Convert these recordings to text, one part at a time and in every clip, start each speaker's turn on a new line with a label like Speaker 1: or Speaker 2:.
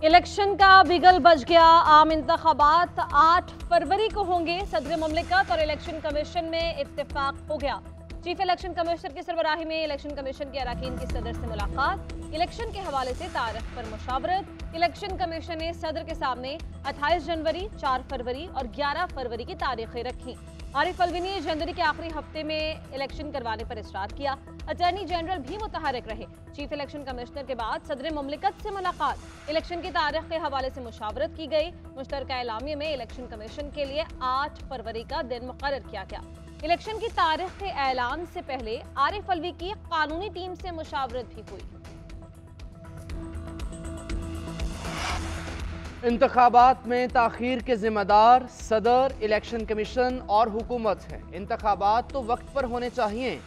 Speaker 1: Election का बिगल बज गया। आम इंतखाबात 8 फरवरी को होंगे। सदर मुमलिकत और इलेक्शन कमीशन में इत्तेफाक हो गया। चीफ इलेक्शन कमिश्नर की सरबराही में इलेक्शन कमीशन के अरकान की सदर से मुलाकात, इलेक्शन के हवाले से तारीख पर मुशावरत। इलेक्शन कमीशन ने सदर के सामने 28 जनवरी, 4 फरवरी और 11 फरवरी की तारीखें रखी। आरिफ अलवी ने जनवरी के आखिरी हफ्ते में इलेक्शन करवाने पर इसरार किया। अटॉर्नी जनरल भी मुतहरिक रहे। चीफ इलेक्शन कमिश्नर के बाद सदर मुमलिकत से मुलाकात, इलेक्शन की तारीख के हवाले से मुशावरत की गई। मुश्तरका एलामिये में इलेक्शन कमीशन के लिए 8 फरवरी का दिन मुकर्रर किया गया। इलेक्शन की तारीख के ऐलान से पहले आरिफ अलवी की कानूनी टीम से मुशावरत भी हुई।
Speaker 2: इंतखाबात में ताखीर के जिम्मेदार सदर, इलेक्शन कमीशन और हुकूमत है। इंतखाबात तो वक्त पर होने चाहिए।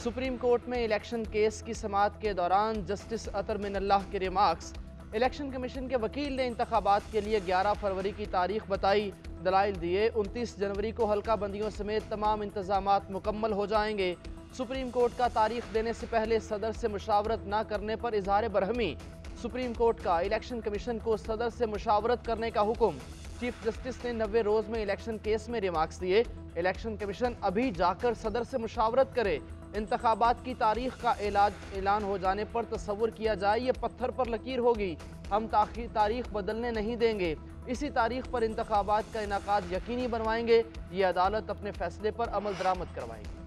Speaker 2: सुप्रीम कोर्ट में इलेक्शन केस की समाअत के दौरान जस्टिस अतर मिनल्लाह के रिमार्क्स। इलेक्शन कमीशन के वकील ने इंतखाबात के लिए 11 फरवरी की तारीख बताई, दलाइल दिए। 29 जनवरी को हल्का बंदियों समेत तमाम इंतजामात मुकम्मल हो जाएंगे। सुप्रीम कोर्ट का तारीख देने से पहले सदर से मुशावरत न करने पर इजहार बरहमी। सुप्रीम कोर्ट का इलेक्शन कमीशन को सदर से मुशावरत करने का हुक्म। चीफ जस्टिस ने 90 रोज में इलेक्शन केस में रिमार्क्स दिए। इलेक्शन कमीशन अभी जाकर सदर से मुशावरत करे। इंतखाबात की तारीख का ऐलान हो जाने पर तस्वुर किया जाए ये पत्थर पर लकीर होगी। हम तारीख बदलने नहीं देंगे। इसी तारीख पर इंतखाबात का इनाकाद यकीनी बनवाएंगे। ये अदालत अपने फैसले पर अमल दरामद करवाएगी।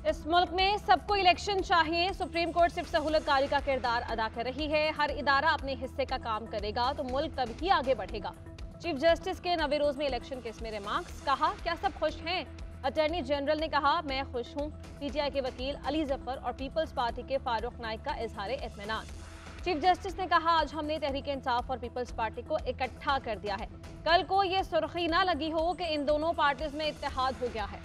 Speaker 1: इस मुल्क में सबको इलेक्शन चाहिए। सुप्रीम कोर्ट सिर्फ सहूलतकारी का किरदार अदा कर रही है। हर इदारा अपने हिस्से का काम करेगा तो मुल्क तभी आगे बढ़ेगा। चीफ जस्टिस के 90 रोज में इलेक्शन केस में रिमार्क्स। कहा, क्या सब खुश हैं? अटॉर्नी जनरल ने कहा, मैं खुश हूँ। पीटीआई के वकील अली जफर और पीपल्स पार्टी के फारूक नाइक का इजहार इत्मीनान। चीफ जस्टिस ने कहा, आज हमने तहरीक इंसाफ और पीपल्स पार्टी को इकट्ठा कर दिया है। कल को ये सुर्खी ना लगी हो कि इन दोनों पार्टीज में इत्तेहाद हो गया है।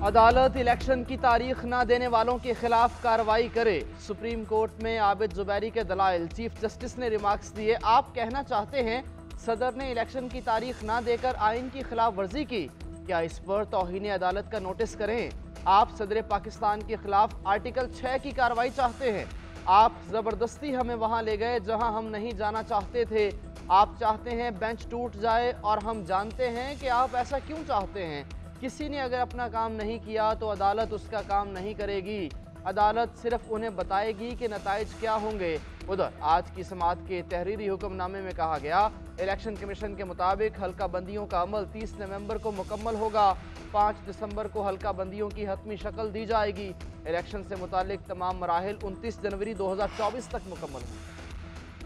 Speaker 2: अदालत इलेक्शन की तारीख न देने वालों के खिलाफ कार्रवाई करे। सुप्रीम कोर्ट में आबिद जुबैरी के दलाइल। चीफ जस्टिस ने रिमार्क्स दिए। आप कहना चाहते हैं सदर ने इलेक्शन की तारीख न देकर आइन की खिलाफ वर्जी की? क्या इस पर तौहीन अदालत का नोटिस करें? आप सदर पाकिस्तान के खिलाफ आर्टिकल 6 की कार्रवाई चाहते हैं। आप जबरदस्ती हमें वहां ले गए जहां हम नहीं जाना चाहते थे। आप चाहते हैं बेंच टूट जाए और हम जानते हैं कि आप ऐसा क्यों चाहते हैं। किसी ने अगर अपना काम नहीं किया तो अदालत उसका काम नहीं करेगी। अदालत सिर्फ उन्हें बताएगी कि नताइज क्या होंगे। उधर आज की समाअत के तहरीरी हुक्मनामे में कहा गया, इलेक्शन कमीशन के मुताबिक हल्का बंदियों का अमल 30 नवंबर को मुकम्मल होगा। 5 दिसंबर को हल्का बंदियों की हतमी शक्ल दी जाएगी। इलेक्शन से मुतालिक तमाम मराहिल 29 जनवरी 2024 तक मुकम्मल होंगे।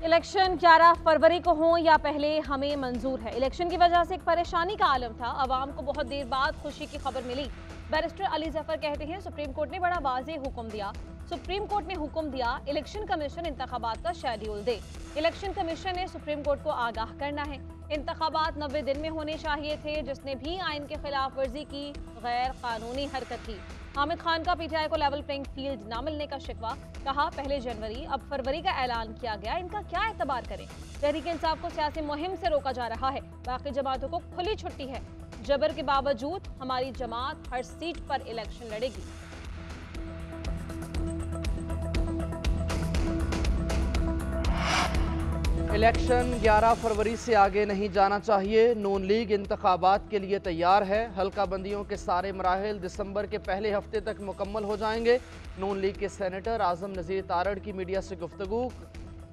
Speaker 1: इलेक्शन 11 फरवरी को हो या पहले हमें मंजूर है। इलेक्शन की वजह से एक परेशानी का आलम था। अवाम को बहुत देर बाद खुशी की खबर मिली। बैरिस्टर अली जफर कहते हैं, सुप्रीम कोर्ट ने बड़ा वाज़ेह हुक्म दिया। सुप्रीम कोर्ट ने हुक्म दिया इलेक्शन कमीशन इंतखाबात का शेड्यूल दे। इलेक्शन कमीशन ने सुप्रीम कोर्ट को आगाह करना है। इंतखाबात 90 दिन में होने चाहिए थे। जिसने भी आइन के खिलाफ वर्जी की गैर कानूनी हरकत की। हामिद खान का पीटीआई को लेवल प्लेइंग फील्ड ना मिलने का शिकवा। कहा, पहले जनवरी अब फरवरी का ऐलान किया गया, इनका क्या एतबार करें। तहरीक इंसाफ को सियासी मुहिम से रोका जा रहा है। बाकी जमातों को खुली छुट्टी है। जबर के बावजूद हमारी जमात हर सीट पर इलेक्शन लड़ेगी।
Speaker 2: इलेक्शन 11 फरवरी से आगे नहीं जाना चाहिए। नून लीग इंतखाबात के लिए तैयार है। हल्का बंदियों के सारे मराहिल दिसंबर के पहले हफ्ते तक मुकम्मल हो जाएंगे। नून लीग के सेनेटर आजम नज़ीर तारड़ की मीडिया से गुफ्तगू।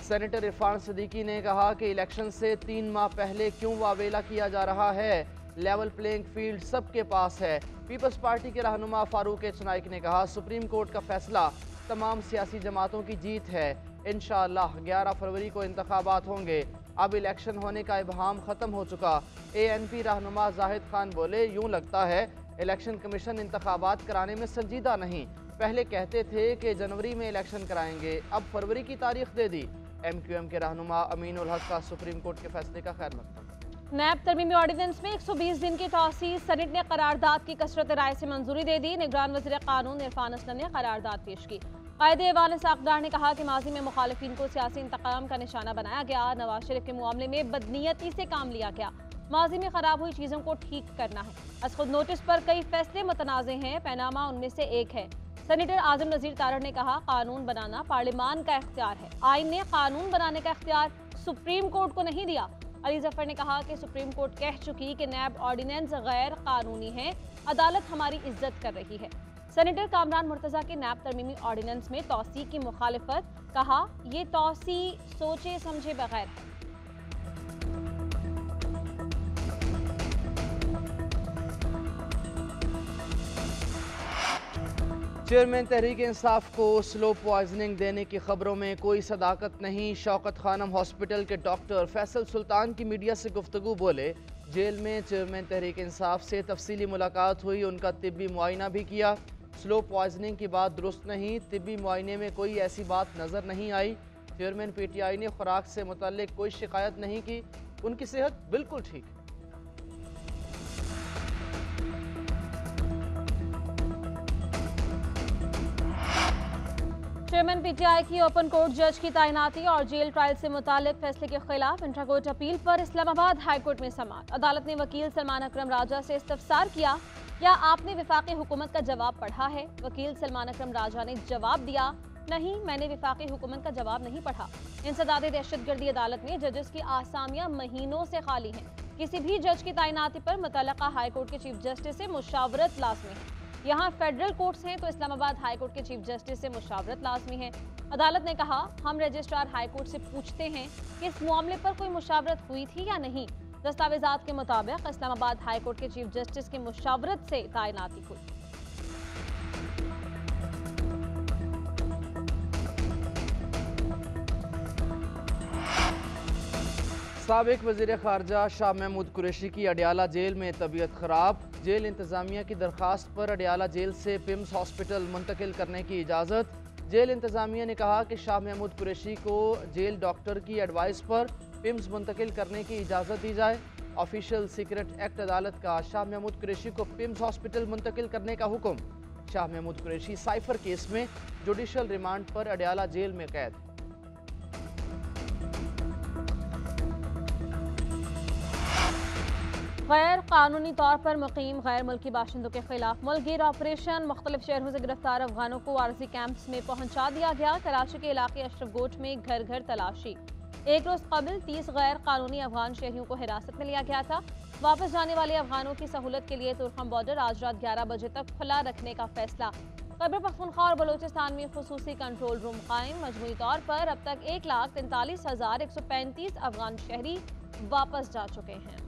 Speaker 2: सेनेटर इरफान सदीकी ने कहा कि इलेक्शन से 3 माह पहले क्यों वावेला किया जा रहा है। लेवल प्लेइंग फील्ड सबके पास है। पीपल्स पार्टी के रहनुमा फारूक नाइक ने कहा, सुप्रीम कोर्ट का फैसला तमाम सियासी जमातों की जीत है। इंशाअल्लाह 11 फरवरी को इंतखाबात होंगे। अब इलेक्शन होने का इबहाम ख़त्म हो चुका। ANP रहनुमा जाहिद खान बोले, यूं लगता है इलेक्शन कमीशन इंतखाबात कराने में संजीदा नहीं। पहले कहते थे कि जनवरी में इलेक्शन कराएंगे, अब फरवरी की तारीख दे दी। MQM के रहनुमा अमीनुल हक का सुप्रीम कोर्ट के फैसले का खैर मकदम।
Speaker 1: नैब तरमीमी ऑर्डिनेंस में 120 दिन की तौसीह। सेनेट ने करारदाद की कसरत राय से मंजूरी दे दी। निगरान वज़ीर कानून इरफान असलम ने करारदाद पेश की। कायदे ऐवान साकदार ने कहा कि माजी में मुखालिफिन को सियासी इंतकाम का निशाना बनाया गया। नवाज शरीफ के मामले में बदनीयती से काम लिया गया। माजी में खराब हुई चीजों को ठीक करना है। अस खुद नोटिस पर कई फैसले मुतनाज़े हैं, पैनामा उनमें से एक है। सेनेटर आजम नजीर तारड़ ने कहा, कानून बनाना पार्लियामान का इख्तियार है। आइन ने कानून बनाने का इख्तियार सुप्रीम कोर्ट को नहीं दिया। अली जफर ने कहा कि सुप्रीम कोर्ट कह चुकी कि नैब ऑर्डिनेंस गैर कानूनी है, अदालत हमारी इज्जत कर रही है। सेनेटर कामरान मुर्तजा के नैब तरमीमी ऑर्डिनेंस में तौसी की मुखालिफत, कहा ये तौसी सोचे समझे बगैर है।
Speaker 2: चेयरमैन तहरीक इंसाफ को स्लो पॉइजनिंग देने की खबरों में कोई सदाकत नहीं। शौकत खानम हॉस्पिटल के डॉक्टर फैसल सुल्तान की मीडिया से गुफ्तगू बोले, जेल में चेयरमैन तहरीक इंसाफ से तफसीली मुलाकात हुई, उनका तिब्बी मुआयना भी किया। स्लो पॉइजनिंग की बात दुरुस्त नहीं, तिब्बी मुआयने में कोई ऐसी बात नज़र नहीं आई। चेयरमैन पीटीआई ने खुराक से मुतल्लिक कोई शिकायत नहीं की, उनकी सेहत बिल्कुल ठीक है।
Speaker 1: चेयरमैन पीटीआई की ओपन कोर्ट जज की तैनाती और जेल ट्रायल से मुतालिक फैसले के खिलाफ इंट्रा कोर्ट अपील पर इस्लामाबाद हाई कोर्ट में समाअत। अदालत ने वकील सलमान अकरम राजा से इस्तफसार किया, क्या आपने विफाकी हुकूमत का जवाब पढ़ा है? वकील सलमान अकरम राजा ने जवाब दिया, नहीं, मैंने विफाकी हुकूमत का जवाब नहीं पढ़ा। इंसदाद दहशतगर्दी अदालत में जजेस की आसामियां महीनों से खाली हैं। किसी भी जज की तैनाती पर मुतल्लका हाई कोर्ट के चीफ जस्टिस से मुशावरत लाजमी है। यहाँ फेडरल कोर्ट्स हैं तो इस्लामाबाद हाई कोर्ट के चीफ जस्टिस से मुशावरत लाजमी है। अदालत ने कहा, हम रजिस्ट्रार हाई कोर्ट से पूछते हैं कि इस मामले पर कोई मुशावरत हुई थी या नहीं। दस्तावेजात के मुताबिक इस्लामाबाद हाई कोर्ट के चीफ जस्टिस की मुशावरत से तैनाती हुई।
Speaker 2: साबिक वज़ीर ख़ारजा शाह महमूद कुरैशी की अडियाला जेल में तबीयत ख़राब। जेल इंतज़ामिया की दरख्वास्त पर अडियाला जेल से पिम्स हॉस्पिटल मुंतकिल करने की इजाज़त। जेल इंतज़ामिया ने कहा कि शाह महमूद कुरैशी को जेल डॉक्टर की एडवाइस पर पिम्स मुंतकिल करने की इजाज़त दी जाए। ऑफिशियल सीक्रेट एक्ट अदालत का शाह महमूद कुरैशी को पिम्स हॉस्पिटल मुंतकिल करने का हुक्म। शाह महमूद कुरैशी साइफर केस में जुडिशल रिमांड पर अडियाला जेल में कैद।
Speaker 1: गैर कानूनी तौर पर मुकीम गैर मुल्की बाशिंदों के खिलाफ मुल्कगीर ऑपरेशन। मुख्तलिफ शहरों से गिरफ्तार अफगानों को आरजी कैंप्स में पहुंचा दिया गया। कराची के इलाके अशरफ गोट में घर घर तलाशी। एक रोज कबल 30 गैर कानूनी अफगान शहरियों को हिरासत में लिया गया था। वापस जाने वाले अफगानों की सहूलत के लिए तुर्खम बॉर्डर आज रात 11 बजे तक खुला रखने का फैसला। खैबर पख्तूनख्वा और बलोचिस्तान में खुसूसी कंट्रोल रूम कायम। मजमूई तौर पर अब तक 1,43,135 अफगान शहरी वापस जा चुके हैं।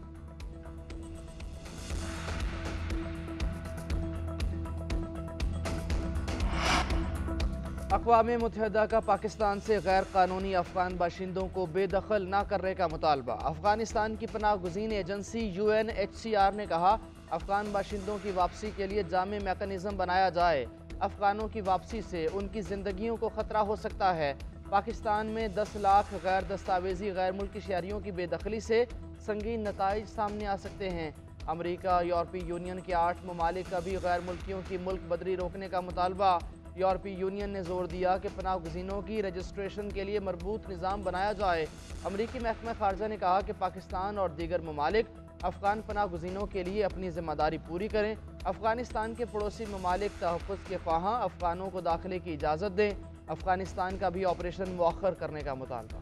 Speaker 2: अक़वाम मुत्तहिदा का पाकिस्तान से गैर कानूनी अफगान बाशिंदों को बेदखल न करने का मुतालबा। अफगानिस्तान की पनाह गुज़ीन एजेंसी UNHCR ने कहा, अफगान बाशिंदों की वापसी के लिए जामे मैकेनिज़्म बनाया जाए। अफगानों की वापसी से उनकी ज़िंदगियों को ख़तरा हो सकता है। पाकिस्तान में 10 लाख गैर दस्तावेजी गैर मुल्की शहरियों की बेदखली से संगीन नताइज सामने आ सकते हैं। अमरीका, यूरोपीय यूनियन के 8 ममालिक का भी गैर मुल्कियों की मुल्क बदरी रोकने का मुतालबा। यूरोपीय यूनियन ने जोर दिया कि पनाह गुज़ीनों की रजिस्ट्रेशन के लिए मरबूत निज़ाम बनाया जाए। अमरीकी महकमा ख़ारजा ने कहा कि पाकिस्तान और दीगर ममालिक अफ़गान पनाह गुज़ीनों के लिए अपनी ज़िम्मेदारी पूरी करें। अफ़गानिस्तान के पड़ोसी ममालिक तहफ़्फ़ुज़ के ख्वाहां अफ़गानों को दाखिले की इजाज़त दें। अफ़गानिस्तान का भी ऑपरेशन मुअख्खर करने का मुतालबा।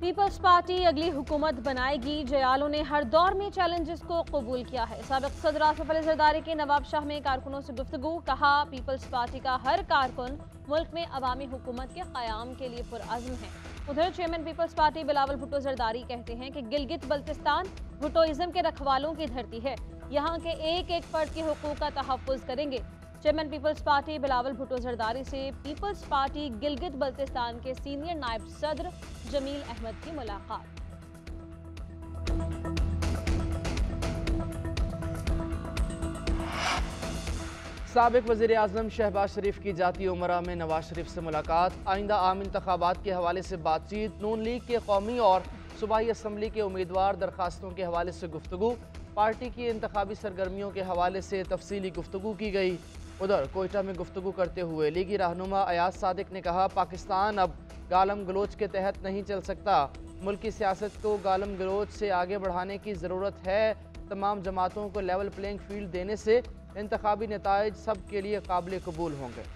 Speaker 1: पीपल्स पार्टी अगली हुकूमत बनाएगी। जयालों ने हर दौर में चैलेंजेस को कबूल किया है। साबिक़ सदर आसिफ अली ज़रदारी के नवाब शाह में कारकुनों से गुफ्तगू। कहा, पीपल्स पार्टी का हर कारकुन मुल्क में अवामी हुकूमत के क़याम के लिए पुरअज़्म है। उधर चेयरमैन पीपल्स पार्टी बिलावल भुट्टो ज़रदारी कहते हैं कि गिलगित बल्तिस्तान भुट्टोइज़्म के रखवालों की धरती है। यहाँ के एक एक फ़र्द के हुकूक का तहफ़्फ़ुज़ करेंगे। चेयरमैन पीपल्स पार्टी बिलावल भुट्टो ज़रदारी से पीपल्स पार्टी गिलगित बल्तिस्तान के सीनियर नायब सदर जमील अहमद की मुलाकात।
Speaker 2: साबिक़ वज़ीर आज़म शहबाज शरीफ की जाती उमरा में नवाज शरीफ से मुलाकात। आइंदा आम इंतखाबात के हवाले से बातचीत। नून लीग के कौमी और सूबाई असम्बली के उम्मीदवार दरखास्तों के हवाले से गुफ्तगू। पार्टी की इंतखाबी सरगर्मियों के हवाले से तफसीली गुफ्तगू की गई। उधर कोयटा में गुफ्तगू करते हुए लीगी रहनुमा अयाज सादिक ने कहा, पाकिस्तान अब गालम गलोच के तहत नहीं चल सकता। मुल्क की सियासत को गालम गलोच से आगे बढ़ाने की ज़रूरत है। तमाम जमातों को लेवल प्लेइंग फील्ड देने से इंतखाबी नताइज सब के लिए काबिल कबूल होंगे।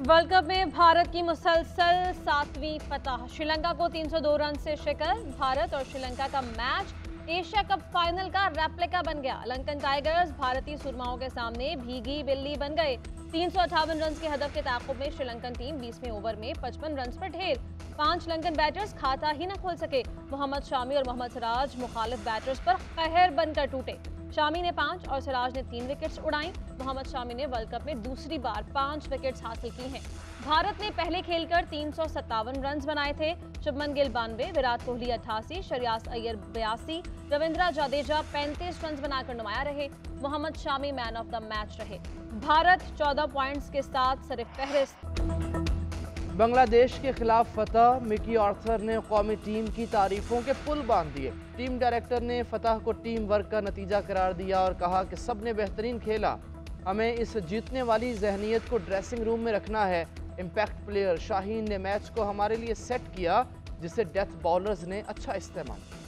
Speaker 1: वर्ल्ड कप में भारत की मुसलसल 7वीं फतह। श्रीलंका को 302 रन से शिकस्त। भारत और श्रीलंका का मैच एशिया कप फाइनल का रेप्लिका बन गया। लंकन टाइगर्स भारतीय सुरमाओं के सामने भीगी बिल्ली बन गए। 358 रन के हदफ के ताक़ुब में श्रीलंकन टीम 20वें ओवर में 55 रन पर ढेर। 5 लंकन बैटर्स खाता ही न खोल सके। मोहम्मद शामी और मोहम्मद सिराज मुखालिफ बैटर्स पर कहर बनकर टूटे। शामी ने 5 और सिराज ने 3 विकेट्स उड़ाई। मोहम्मद शामी ने वर्ल्ड कप में दूसरी बार 5 विकेट्स हासिल की हैं। भारत ने पहले खेलकर 357 रन बनाए थे। शुभमन गिल 92, विराट कोहली 88, श्रेयस अय्यर 82, रविंद्र जडेजा 35 रन बनाकर नुमाया रहे। Mohammed Shami man of the match रहे। भारत 14 पॉइंट्स के साथ सरफहरिस्त।
Speaker 2: बांग्लादेश के खिलाफ फतह। मिकी आर्थर ने कौमी टीम की तारीफों के पुल बांध दिए। टीम डायरेक्टर ने फतह को टीम वर्क का नतीजा करार दिया और कहा कि सब ने बेहतरीन खेला। हमें इस जीतने वाली जहनीत को ड्रेसिंग रूम में रखना है। इम्पैक्ट प्लेयर शाहीन ने मैच को हमारे लिए सेट किया, जिसे डेथ बॉलर्स ने अच्छा इस्तेमाल किया।